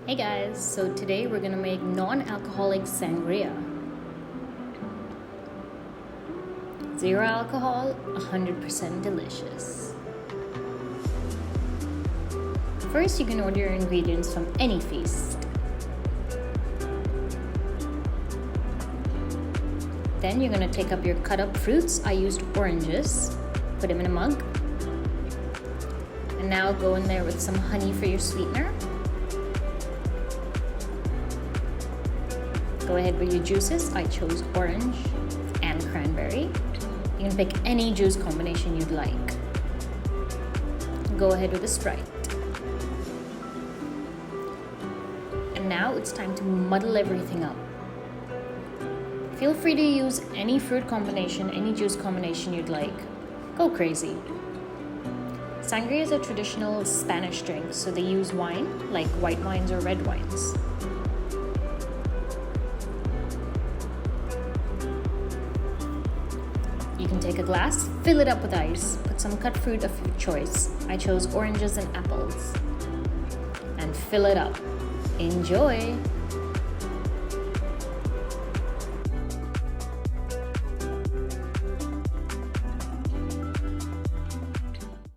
Hey guys, so today we're gonna make non-alcoholic sangria. 0 alcohol, 100% delicious. First, you can order your ingredients from any feast. Then you're gonna take up your cut up fruits. I used oranges, put them in a mug. And now go in there with some honey for your sweetener. Go ahead with your juices. I chose orange and cranberry. You can pick any juice combination you'd like. Go ahead with the Sprite. And now it's time to muddle everything up. Feel free to use any fruit combination, any juice combination you'd like. Go crazy. Sangria is a traditional Spanish drink, so they use wine, like white wines or red wines. You can take a glass, fill it up with ice, put some cut fruit of your choice. I chose oranges and apples. And fill it up. Enjoy!